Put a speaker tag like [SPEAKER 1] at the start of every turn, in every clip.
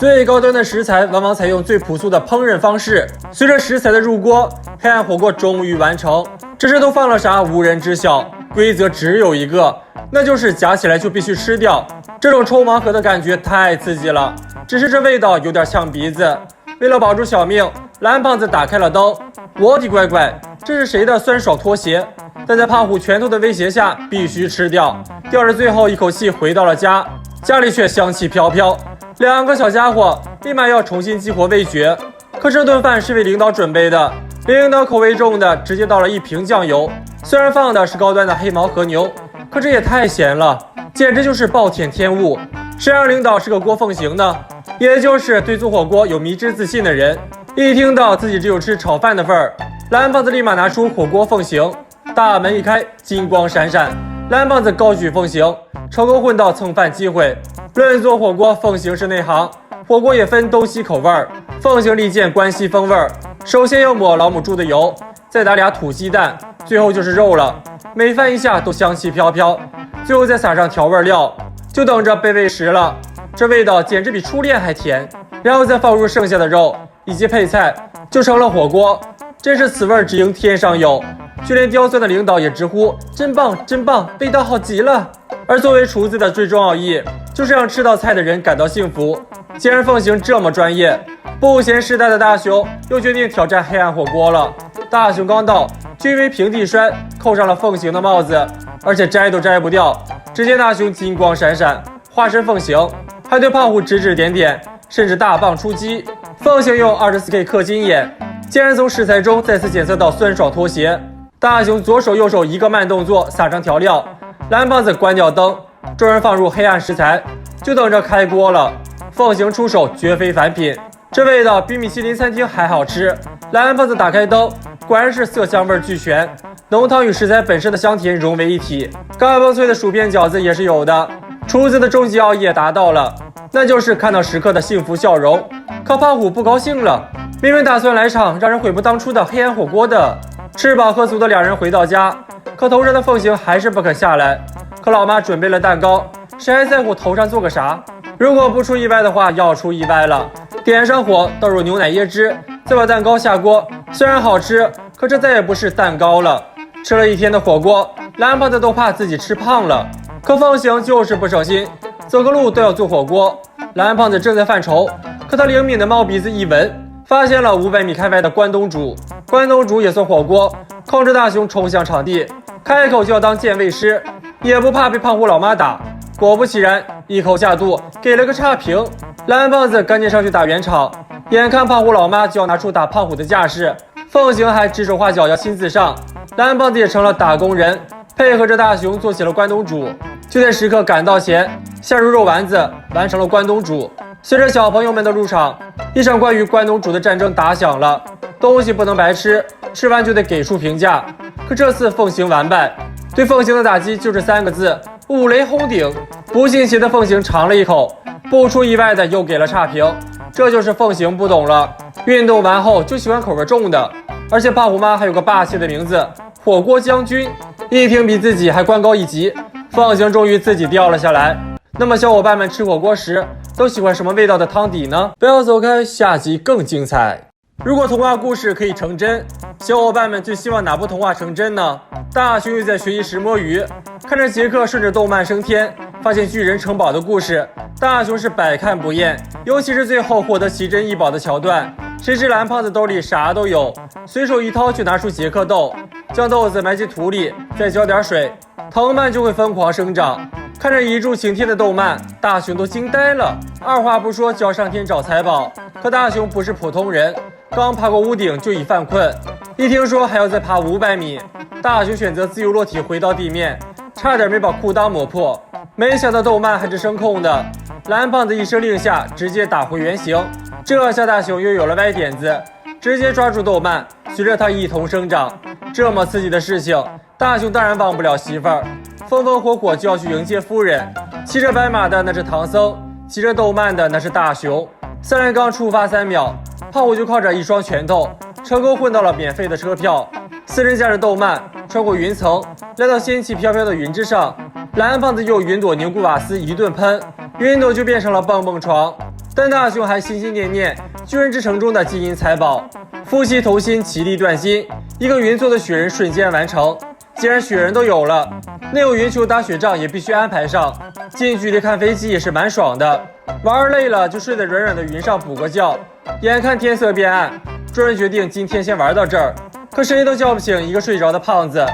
[SPEAKER 1] 最高端的食材往往采用最朴素的烹饪方式。随着食材的入锅，黑暗火锅终于完成。这时都放了啥无人知晓，规则只有一个，那就是夹起来就必须吃掉。这种抽盲盒的感觉太刺激了，只是这味道有点呛鼻子。为了保住小命，蓝胖子打开了灯。我的乖乖，这是谁的酸爽拖鞋？但在胖虎拳头的威胁下，必须吃掉。吊着最后一口气回到了家，家里却香气飘飘。两个小家伙立马要重新激活味觉。可这顿饭是为领导准备的，领导口味重的直接倒了一瓶酱油，虽然放的是高端的黑毛和牛，可这也太咸了，简直就是暴殄天物。谁让领导是个郭凤行呢？也就是对做火锅有迷之自信的人。一听到自己只有吃炒饭的份儿，蓝胖子立马拿出火锅凤行，大门一开，金光闪闪。蓝胖子高举凤行，成功混到蹭饭机会。论做火锅，凤行是内行，火锅也分东西口味儿，凤行力荐关西风味儿。首先要抹老母猪的油，再打俩土鸡蛋，最后就是肉了。每翻一下都香气飘飘，最后再撒上调味料，就等着被喂食了。这味道简直比初恋还甜。然后再放入剩下的肉以及配菜，就成了火锅。真是此味只应天上有，就连刁钻的领导也直呼真棒真棒，味道好极了。而作为厨子的最终奥义，就是让吃到菜的人感到幸福。既然凤行这么专业，不嫌事大的大雄又决定挑战黑暗火锅了。大雄刚到，就因为平地摔扣上了凤行的帽子，而且摘都摘不掉。只见大雄金光闪闪，化身凤行，还对胖虎指指点点，甚至大棒出击。凤行用 24K 氪金眼，竟然从食材中再次检测到酸爽拖鞋。大雄左手右手一个慢动作撒上调料，蓝胖子关掉灯，众人放入黑暗食材，就等着开锅了。凤行出手绝非凡品，这味道比米其林餐厅还好吃。蓝胖子打开灯，果然是色香味俱全，浓汤与食材本身的香甜融为一体。嘎嘣脆的薯片饺子也是有的。厨子的终极奥义也达到了，那就是看到食客的幸福笑容。可胖虎不高兴了，明明打算来场让人悔不当初的黑暗火锅的。吃饱喝足的两人回到家，可头上的凤行还是不肯下来。可老妈准备了蛋糕，谁还在乎头上做个啥？如果不出意外的话，要出意外了。点上火，倒入牛奶椰汁，再把蛋糕下锅。虽然好吃，可这再也不是蛋糕了。吃了一天的火锅，蓝胖子都怕自己吃胖了。可凤行就是不省心，走个路都要做火锅。蓝胖子正在犯愁，可他灵敏的猫鼻子一闻，发现了500米开外的关东煮。关东煮也算火锅，控制大雄冲向场地，开口就要当健胃师，也不怕被胖虎老妈打。果不其然，一口下肚，给了个差评。蓝胖子赶紧上去打圆场，眼看胖虎老妈就要拿出打胖虎的架势，凤行还指手画脚要亲自上。蓝胖子也成了打工人，配合着大雄做起了关东煮。就在食客赶到前，下入肉丸子，完成了关东煮。随着小朋友们的入场，一场关于关东煮的战争打响了。东西不能白吃，吃完就得给出评价。可这次凤行完败，对凤行的打击就这3个字：五雷轰顶。不信邪的凤行尝了一口，不出意外的又给了差评。这就是凤行不懂了，运动完后就喜欢口味重的。而且胖虎妈还有个霸气的名字——火锅将军，一听比自己还官高一级。凤行终于自己掉了下来。那么小伙伴们吃火锅时都喜欢什么味道的汤底呢？不要走开，下集更精彩。如果童话故事可以成真，小伙伴们最希望哪部童话成真呢？大雄又在学习石摸鱼，看着杰克顺着动漫升天，发现巨人城堡的故事，大雄是百看不厌。尤其是最后获得奇珍异宝的桥段，谁知蓝胖子兜里啥都有，随手一掏就拿出杰克豆，将豆子埋进土里，再浇点水，藤蔓就会疯狂生长。看着一柱擎天的动漫，大雄都惊呆了，二话不说就要上天找财宝。可大雄不是普通人，刚爬过屋顶就已犯困，一听说还要再爬500米，大雄选择自由落体回到地面，差点没把裤裆磨破。没想到动漫还是声控的，蓝胖子一声令下，直接打回原形。这下大雄又有了歪点子，直接抓住动漫，随着他一同生长。这么刺激的事情，大雄当然忘不了媳妇儿，风风火火就要去迎接夫人。骑着白马的那是唐僧，骑着动漫的那是大雄。3人刚出发3秒，胖虎就靠着一双拳头成功混到了免费的车票。4人驾着动漫穿过云层，来到仙气飘飘的云之上。蓝胖子用云朵凝固瓦斯一顿喷，云朵就变成了蹦蹦床。但大雄还心心念念巨人之城中的金银财宝，夫妻同心，其利断金，一个匀速的雪人瞬间完成。既然雪人都有了，那有云球打雪仗也必须安排上。近距离看飞机也是蛮爽的，玩累了就睡在软软的云上补个觉。眼看天色变暗，众人决定今天先玩到这儿。可谁都叫不醒一个睡着的胖子，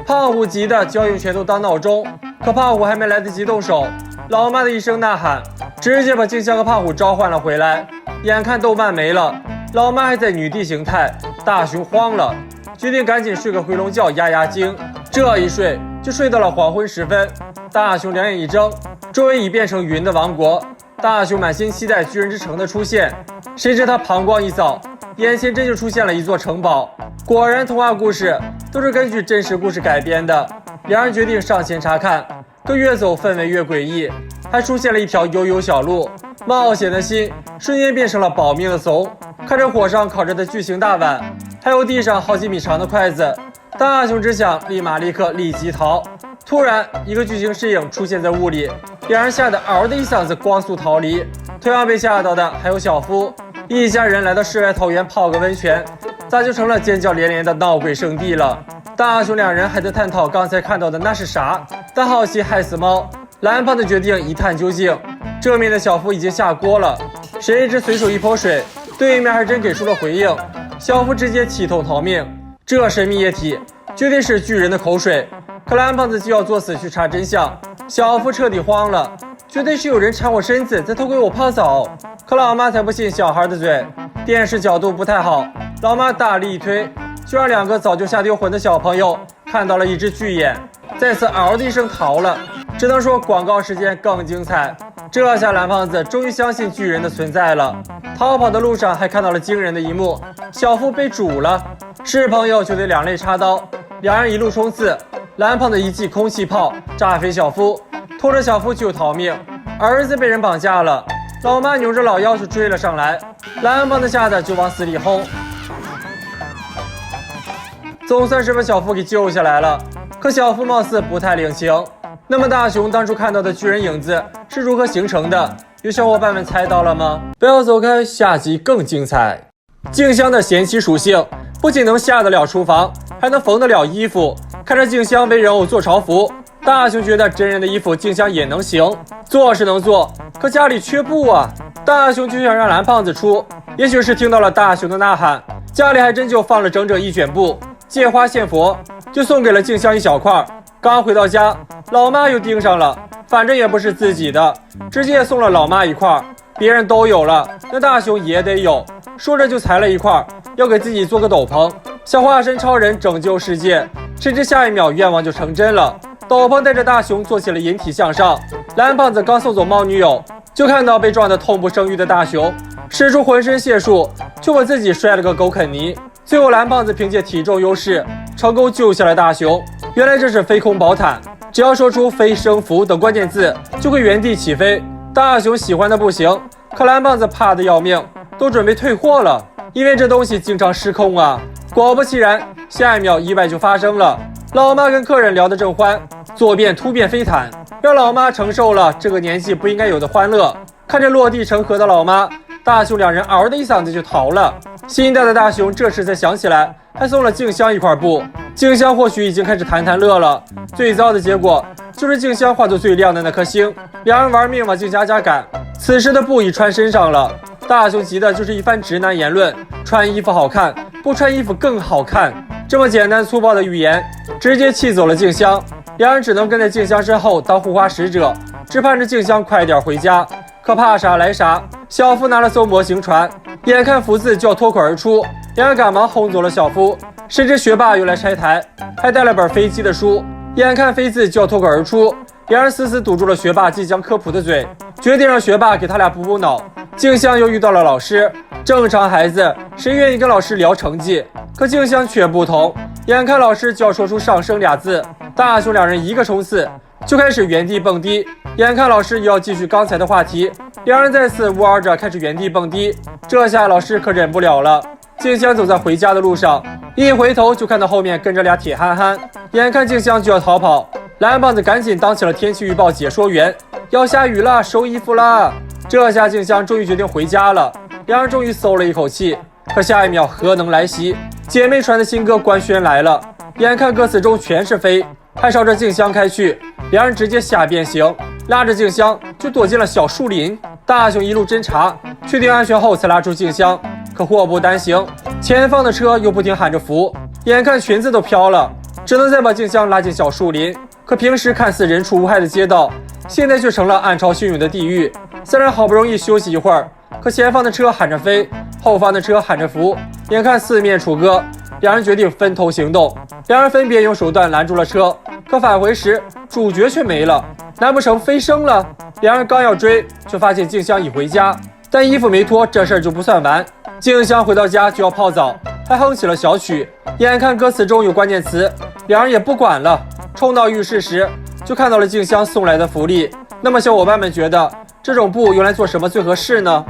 [SPEAKER 1] 胖虎急得就要用拳头当闹钟，可胖虎还没来得及动手，老妈的一声呐喊，直接把静香和胖虎召唤了回来。眼看豆瓣没了，老妈还在女帝形态，大雄慌了，决定赶紧睡个回笼觉压压惊。这一睡就睡到了黄昏时分，大雄两眼一睁，周围已变成云的王国。大雄满心期待巨人之城的出现，谁知他膀胱一扫，眼前真就出现了一座城堡。果然童话故事都是根据真实故事改编的。两人决定上前查看，可越走氛围越诡异，还出现了一条悠悠小路，冒险的心瞬间变成了保命的怂。看着火上烤着的巨型大碗，还有地上好几米长的筷子，大雄只想立刻立即逃。突然一个巨型身影出现在屋里，两人吓得嗷的一嗓子光速逃离。同样被吓到的还有小夫，一家人来到世外桃源泡个温泉，咋就成了尖叫连连的闹鬼圣地了？大雄两人还在探讨刚才看到的那是啥，但好奇害死猫，蓝胖子决定一探究竟。这面的小夫已经下锅了，谁知随手一泼水，对面还真给出了回应，小夫直接气痛逃命。这神秘液体绝对是巨人的口水，可蓝胖子就要作死去查真相，小夫彻底慌了，绝对是有人缠我身子在偷窥我泡澡。可老妈才不信小孩的嘴，电视角度不太好，老妈大力一推，就让两个早就吓丢魂的小朋友看到了一只巨眼，再次嗷的一声逃了。只能说广告时间更精彩。这下蓝胖子终于相信巨人的存在了。逃跑的路上还看到了惊人的一幕，小夫被煮了，是朋友就得两肋插刀，两人一路冲刺，蓝胖子一记空气炮炸飞小夫，拖着小夫就逃命。儿子被人绑架了，老妈扭着老腰就追了上来，蓝胖子吓得就往死里轰，总算是把小夫给救下来了。可小夫貌似不太领情。那么大雄当初看到的巨人影子是如何形成的？有小伙伴们猜到了吗？不要走开，下集更精彩。静香的贤妻属性不仅能下得了厨房，还能缝得了衣服。看着静香为人偶做潮服，大雄觉得真人的衣服静香也能行，做是能做，可家里缺布啊。大雄就想让蓝胖子出，也许是听到了大雄的呐喊，家里还真就放了整整一卷布，借花献佛，就送给了静香一小块。刚回到家，老妈又盯上了，反正也不是自己的，直接送了老妈一块。别人都有了，那大雄也得有。说着就裁了一块，要给自己做个斗篷，想化身超人拯救世界。谁知下一秒愿望就成真了，斗篷带着大雄做起了引体向上。蓝胖子刚送走猫女友，就看到被撞得痛不生育的大雄，使出浑身解数，就把自己摔了个狗啃泥。最后蓝胖子凭借体重优势成功救下了大雄。原来这是飞空宝毯，只要说出飞升符等关键字就会原地起飞。大雄喜欢的不行，可蓝胖子怕的要命，都准备退货了，因为这东西经常失控啊。果不其然，下一秒意外就发生了。老妈跟客人聊得正欢，坐便突变飞毯，让老妈承受了这个年纪不应该有的欢乐。看着落地成盒的老妈，大雄两人嗷的一嗓子就逃了。心大的大雄这时才想起来，还送了静香一块布。静香或许已经开始谈乐了，最糟的结果就是静香化作最亮的那颗星。两人玩命往静香家赶，此时的布已穿身上了。大雄急的就是一番直男言论，穿衣服好看，不穿衣服更好看，这么简单粗暴的语言直接气走了静香。两人只能跟在静香身后当护花使者，只盼着静香快点回家。可怕啥来啥，小夫拿了艘模型船，眼看福字就要脱口而出，两人赶忙轰走了小夫。谁知学霸又来拆台，还带了本飞机的书，眼看飞字就要脱口而出，两人死死堵住了学霸即将科普的嘴，决定让学霸给他俩补脑。静香又遇到了老师，正常孩子谁愿意跟老师聊成绩，可静香却不同，眼看老师就要说出上升俩字，大雄两人一个冲刺就开始原地蹦迪。眼看老师又要继续刚才的话题，两人再次呜嗷着开始原地蹦迪。这下老师可忍不了了，静香走在回家的路上，一回头就看到后面跟着俩铁憨憨，眼看静香就要逃跑，蓝胖子赶紧当起了天气预报解说员，要下雨了，收衣服啦。这下静香终于决定回家了，两人终于松了一口气。可下一秒何能来袭？姐妹传的新歌官宣来了，眼看歌词中全是飞，还朝着静香开去，两人直接瞎变形，拉着静香就躲进了小树林。大雄一路侦查，确定安全后才拉住静香。可祸不单行，前方的车又不停喊着扶，眼看裙子都飘了，只能再把静香拉进小树林。可平时看似人畜无害的街道，现在却成了暗潮汹涌的地狱。三人好不容易休息一会儿，可前方的车喊着飞，后方的车喊着扶，眼看四面楚歌，两人决定分头行动。两人分别用手段拦住了车，可返回时主角却没了，难不成飞升了？两人刚要追，却发现静香已回家，但衣服没脱，这事儿就不算完。静香回到家就要泡澡，还哼起了小曲，眼看歌词中有关键词，两人也不管了，冲到浴室时就看到了静香送来的福利。那么小伙伴们觉得这种布用来做什么最合适呢？